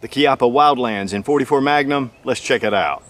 The Chiappa Wildlands in 44 Magnum. Let's check it out.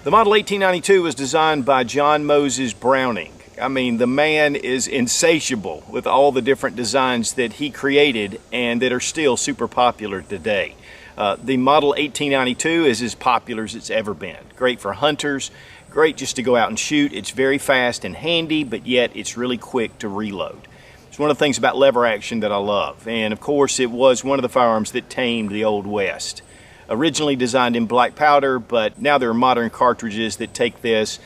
The Model 1892 was designed by John Moses Browning. I mean, the man is insatiable with all the different designs that he created and that are still super popular today. The Model 1892 is as popular as it's ever been. Great for hunters, great just to go out and shoot. It's very fast and handy, but yet it's really quick to reload. It's one of the things about lever action that I love. And of course, it was one of the firearms that tamed the Old West. Originally designed in black powder, but now there are modern cartridges that take this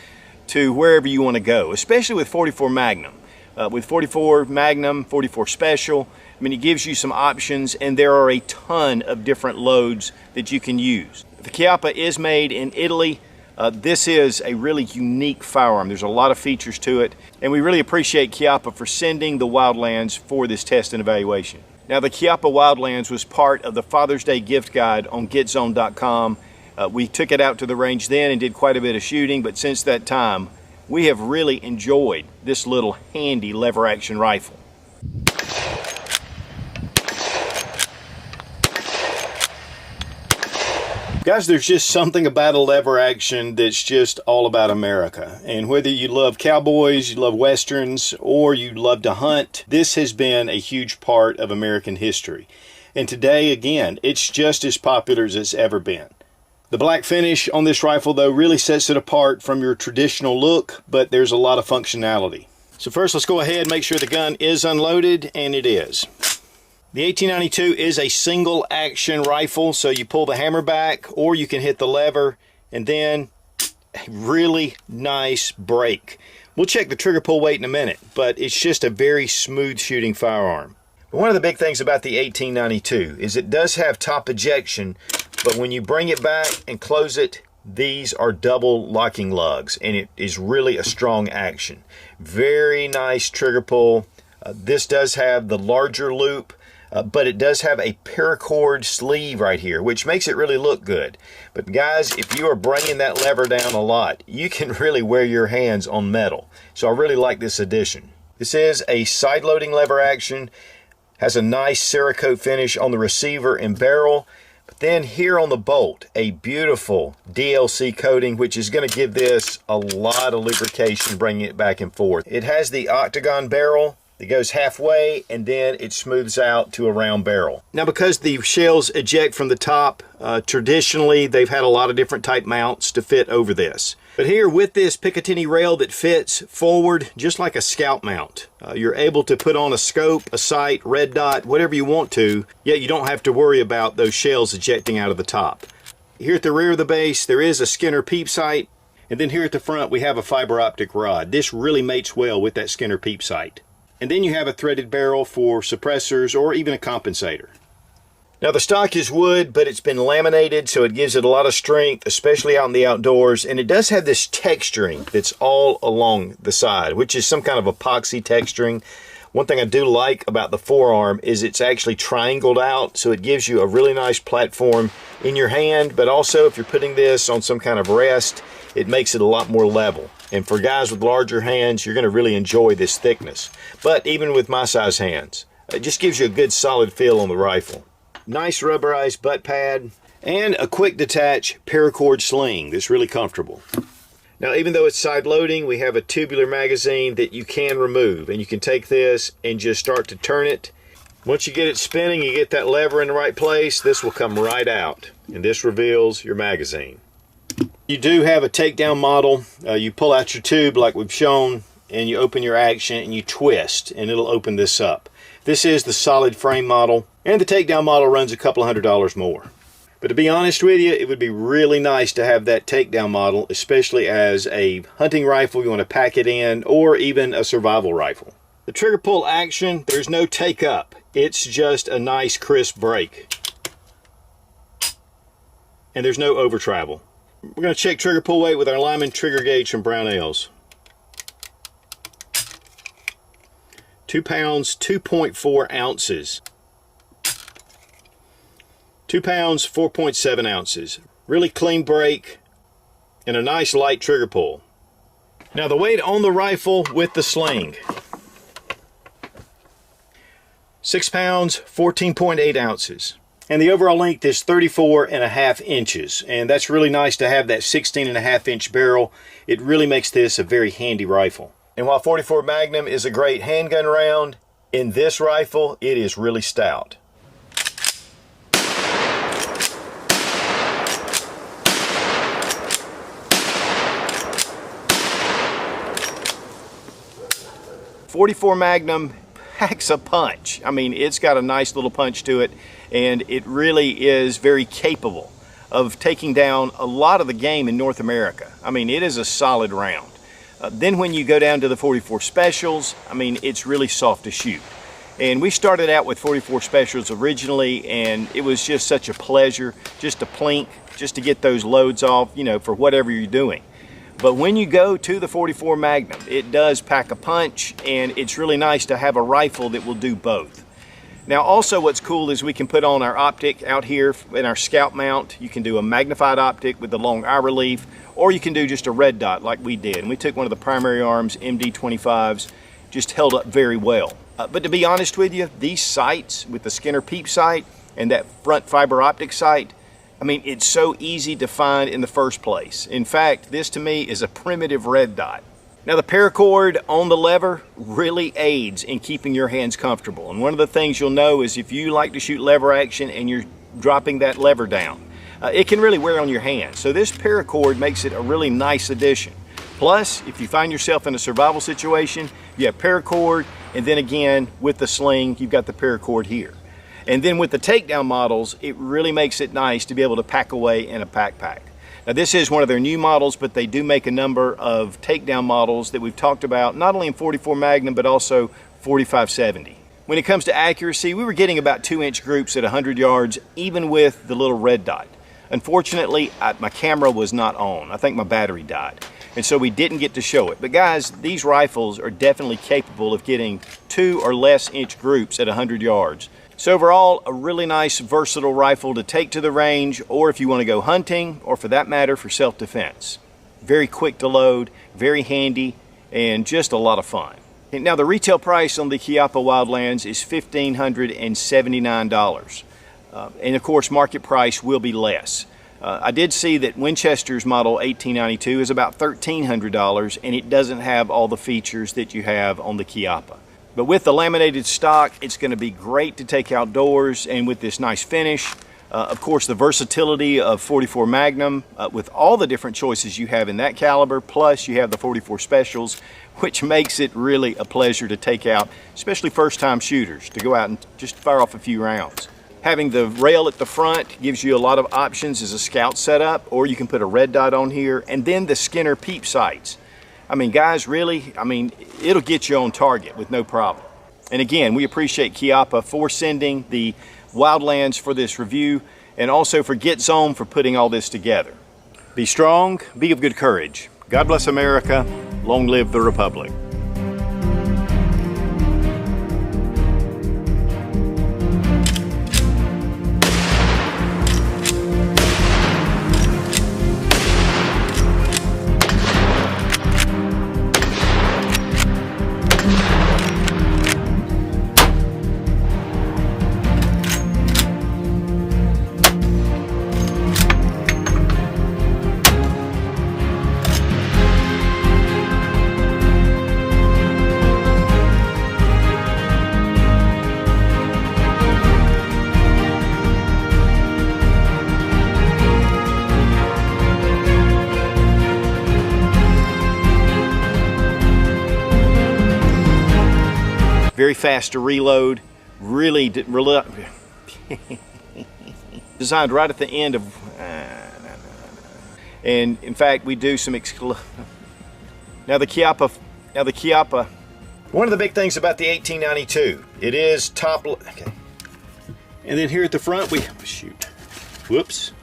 to wherever you want to go, especially with 44 Magnum. With 44 Magnum, 44 Special, I mean, it gives you some options, and there are a ton of different loads that you can use. The Chiappa is made in Italy. This is a really unique firearm. There's a lot of features to it, and we really appreciate Chiappa for sending the Wildlands for this test and evaluation. Now, the Chiappa Wildlands was part of the Father's Day gift guide on GetZone.com. We took it out to the range then and did quite a bit of shooting, but since that time, we have really enjoyed this little handy lever action rifle. Guys, there's just something about a lever action that's just all about America. And whether you love cowboys, you love westerns, or you love to hunt, this has been a huge part of American history. And today, again, it's just as popular as it's ever been. The black finish on this rifle, though, really sets it apart from your traditional look, but there's a lot of functionality. So first, let's go ahead and make sure the gun is unloaded, and it is. The 1892 is a single action rifle, so you pull the hammer back or you can hit the lever, and then a really nice break. We'll check the trigger pull weight in a minute, but it's just a very smooth shooting firearm. One of the big things about the 1892 is it does have top ejection, but when you bring it back and close it, these are double locking lugs, and it is really a strong action. Very nice trigger pull. This does have the larger loop, but it does have a paracord sleeve right here, which makes it really look good. But guys, if you are bringing that lever down a lot, you can really wear your hands on metal. So I really like this addition. This is a side-loading lever action, has a nice Cerakote finish on the receiver and barrel. But then here on the bolt, a beautiful DLC coating, which is going to give this a lot of lubrication, bringing it back and forth. It has the octagon barrel. It goes halfway, and then it smooths out to a round barrel. Now, because the shells eject from the top, traditionally they've had a lot of different type mounts to fit over this. But here with this Picatinny rail that fits forward just like a scout mount, you're able to put on a scope, a sight, red dot, whatever you want to, yet you don't have to worry about those shells ejecting out of the top. Here at the rear of the base, there is a Skinner Peep Sight, and then here at the front we have a Fiber Optic rod. This really mates well with that Skinner Peep Sight. And then you have a threaded barrel for suppressors or even a compensator. Now the stock is wood, but it's been laminated, so it gives it a lot of strength, especially out in the outdoors. And it does have this texturing that's all along the side, which is some kind of epoxy texturing. One thing I do like about the forearm is it's actually triangled out, so it gives you a really nice platform in your hand, but also if you're putting this on some kind of rest, it makes it a lot more level. And for guys with larger hands, you're going to really enjoy this thickness. But even with my size hands, it just gives you a good solid feel on the rifle. Nice rubberized butt pad and a quick detach paracord sling that's really comfortable. Now, even though it's side loading, we have a tubular magazine that you can remove, and you can take this and just start to turn it, Once you get it spinning, you get that lever in the right place, this will come right out, and this reveals your magazine. You do have a takedown model. You pull out your tube like we've shown, and you open your action and you twist, and it'll open this up. This is the solid frame model, and the takedown model runs a couple $100 more. But to be honest with you, it would be really nice to have that takedown model, especially as a hunting rifle you want to pack it in, or even a survival rifle. The trigger pull action, there's no take up. It's just a nice crisp break. And there's no over travel. We're going to check trigger pull weight with our Lyman trigger gauge from Brownells. 2 pounds, 2.4 ounces. 2 pounds, 4.7 ounces. Really clean break and a nice light trigger pull. Now the weight on the rifle with the sling. 6 pounds, 14.8 ounces. And the overall length is 34.5 inches. And that's really nice to have that 16.5 inch barrel. It really makes this a very handy rifle. And while 44 Magnum is a great handgun round, in this rifle, it is really stout. .44 Magnum packs a punch. I mean, it's got a nice little punch to it, and it really is very capable of taking down a lot of the game in North America. I mean, it is a solid round. Then when you go down to the 44 Specials, I mean, it's really soft to shoot. And we started out with 44 Specials originally, and it was just such a pleasure just to plink, just to get those loads off, you know, for whatever you're doing. But when you go to the 44 Magnum, it does pack a punch, and it's really nice to have a rifle that will do both. Now also what's cool is we can put on our optic out here in our scout mount. You can do a magnified optic with the long eye relief, or you can do just a red dot like we did. And we took one of the Primary Arms MD25s, just held up very well. But to be honest with you, these sights with the Skinner Peep Sight and that front fiber optic sight, I mean, it's so easy to find in the first place. In fact, this to me is a primitive red dot. Now the paracord on the lever really aids in keeping your hands comfortable. And one of the things you'll know is if you like to shoot lever action and you're dropping that lever down, it can really wear on your hands. So this paracord makes it a really nice addition. Plus, if you find yourself in a survival situation, you have paracord, and then again, with the sling, you've got the paracord here. And then with the takedown models, it really makes it nice to be able to pack away in a backpack. Now this is one of their new models, but they do make a number of takedown models that we've talked about, not only in 44 Magnum, but also 4570. When it comes to accuracy, we were getting about 2-inch groups at 100 yards, even with the little red dot. Unfortunately, my camera was not on. I think my battery died. And so we didn't get to show it. But guys, these rifles are definitely capable of getting 2 or less inch groups at 100 yards. So overall, a really nice versatile rifle to take to the range, or if you want to go hunting, or for that matter, for self-defense. Very quick to load, very handy, and just a lot of fun. And now the retail price on the Chiappa Wildlands is $1,579. And of course, market price will be less. I did see that Winchester's model 1892 is about $1,300, and it doesn't have all the features that you have on the Chiappa. But with the laminated stock, it's going to be great to take outdoors, and with this nice finish, of course the versatility of 44 Magnum, with all the different choices you have in that caliber, plus you have the 44 Specials, which makes it really a pleasure to take out, especially first-time shooters, to go out and just fire off a few rounds. Having the rail at the front gives you a lot of options as a scout setup, or you can put a red dot on here, and then the Skinner Peep Sights. I mean, guys, really, I mean, it'll get you on target with no problem. And again, we appreciate Chiappa for sending the Wildlands for this review, and also for Get Zone for putting all this together. Be strong, be of good courage. God bless America. Long live the Republic. very fast to reload, really designed right at the end of, and in fact we do some now the Chiappa. One of the big things about the 1892, it is top, okay. And then here at the front we, shoot, whoops.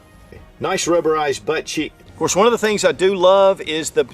Nice rubberized butt cheek. Of course, one of the things I do love is the